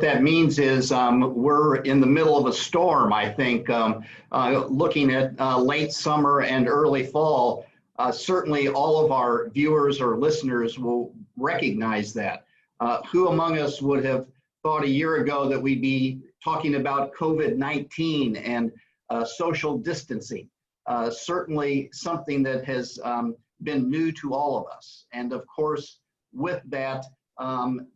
that means is we're in the middle of a storm, I think, looking at late summer and early fall. Certainly all of our viewers or listeners will recognize that. Who among us would have thought a year ago that we'd be talking about COVID-19 and social distancing? Certainly something that has been new to all of us. And of course, with that,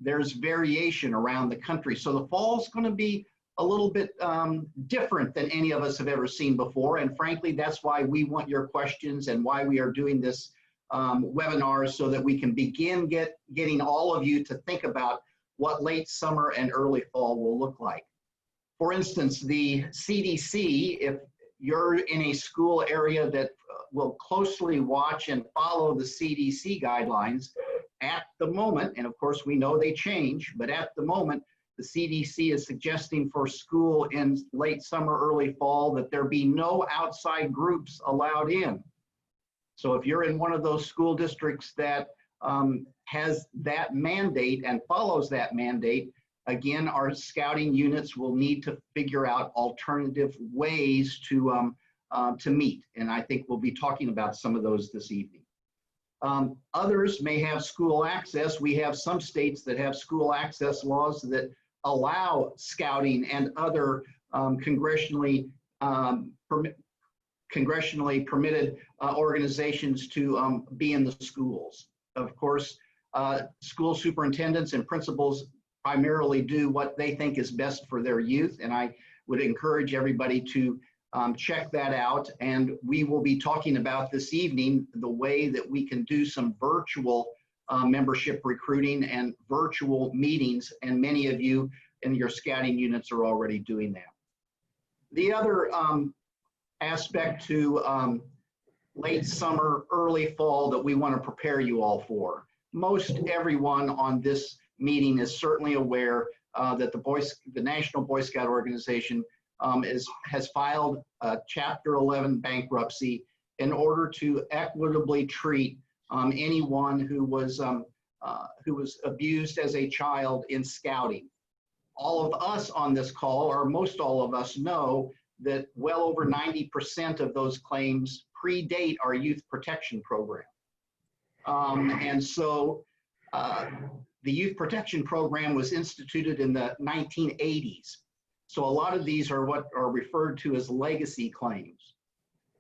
there's variation around the country. So the fall is going to be a little bit different than any of us have ever seen before. And frankly, that's why we want your questions and why we are doing this webinar, so that we can begin getting all of you to think about what late summer and early fall will look like. For instance, the CDC, if you're in a school area that will closely watch and follow the CDC guidelines, at the moment, and of course we know they change, but at the moment, the CDC is suggesting for school in late summer, early fall, that there be no outside groups allowed in. So if you're in one of those school districts that has that mandate and follows that mandate, again, our scouting units will need to figure out alternative ways to meet. And I think we'll be talking about some of those this evening. Others may have school access. We have some states that have school access laws that allow scouting and other congressionally permitted organizations to be in the schools. Of course, school superintendents and principals primarily do what they think is best for their youth, and I would encourage everybody to check that out. And we will be talking about this evening the way that we can do some virtual membership recruiting and virtual meetings, and many of you in your scouting units are already doing that. The other aspect to late summer, early fall that we want to prepare you all for. Most everyone on this meeting is certainly aware that the National Boy Scout Organization has filed a Chapter 11 bankruptcy in order to equitably treat anyone who was abused as a child in scouting. All of us on this call, or most all of us, know that well over 90% of those claims predate our youth protection program. And so the youth protection program was instituted in the 1980s. So a lot of these are what are referred to as legacy claims.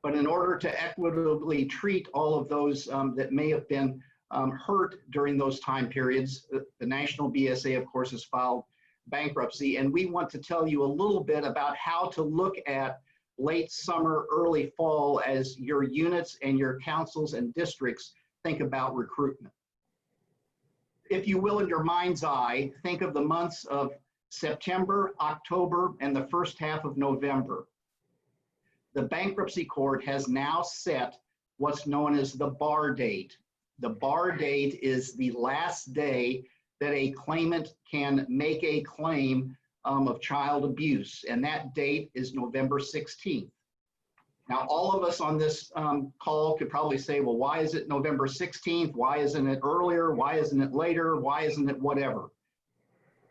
But in order to equitably treat all of those that may have been hurt during those time periods, the National BSA, of course, has filed bankruptcy. And we want to tell you a little bit about how to look at late summer, early fall as your units and your councils and districts think about recruitment. If you will, in your mind's eye, think of the months of September, October, and the first half of November. The bankruptcy court has now set what's known as the bar date. The bar date is the last day that a claimant can make a claim of child abuse, and that date is November 16th. Now, all of us on this call could probably say, well, why is it November 16th? Why isn't it earlier? Why isn't it later? Why isn't it whatever?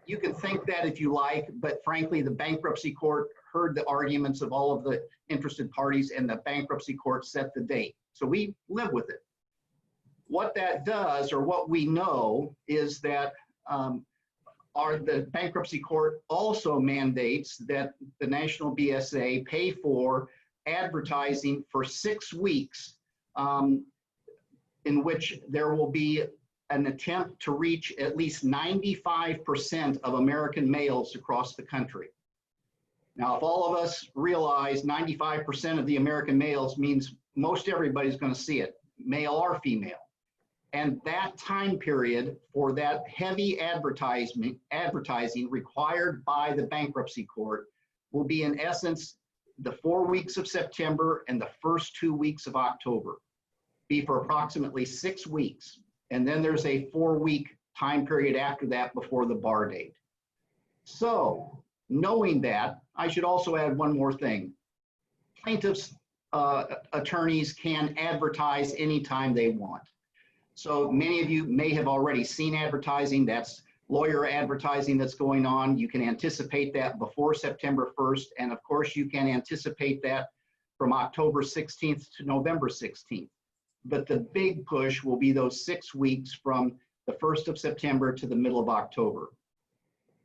You can think that if you like, but frankly, the bankruptcy court heard the arguments of all of the interested parties, and the bankruptcy court set the date. So we live with it. What that does, or what we know, is that the bankruptcy court also mandates that the National BSA pay for advertising for 6 weeks, in which there will be an attempt to reach at least 95% of American males across the country. Now, if all of us realize 95% of the American males means most everybody's going to see it, male or female. And that time period for that heavy advertising required by the bankruptcy court will be, in essence, the 4 weeks of September and the first 2 weeks of October. Be for approximately 6 weeks. And then there's a 4-week time period after that before the bar date. So, knowing that, I should also add one more thing. Plaintiffs' attorneys can advertise anytime they want. So many of you may have already seen advertising. That's lawyer advertising that's going on. You can anticipate that before September 1st. And of course, you can anticipate that from October 16th to November 16th. But the big push will be those 6 weeks from the 1st of September to the middle of October.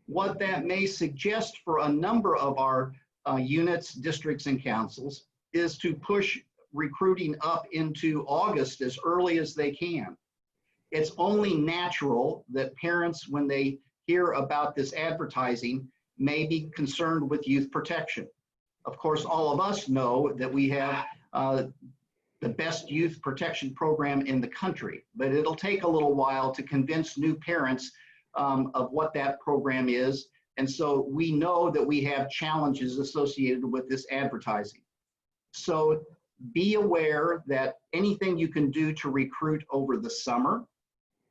What that may suggest for a number of our units, districts, and councils is to push recruiting up into August as early as they can. It's only natural that parents, when they hear about this advertising, may be concerned with youth protection. Of course, all of us know that we have the best youth protection program in the country, but it'll take a little while to convince new parents of what that program is. And so we know that we have challenges associated with this advertising. So be aware that anything you can do to recruit over the summer,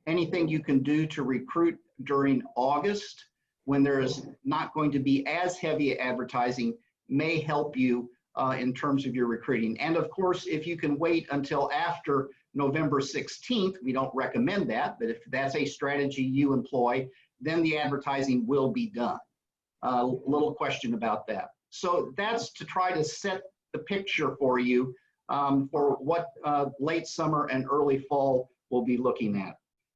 anything you can do to recruit during August, when there's not going to be as heavy advertising, may help you in terms of your recruiting. And of course, if you can wait until after November 16th, we don't recommend that, but if that's a strategy you employ, then the advertising will be done. Little question about that. So that's to try to set the picture for you for what late summer and early fall we'll be looking at.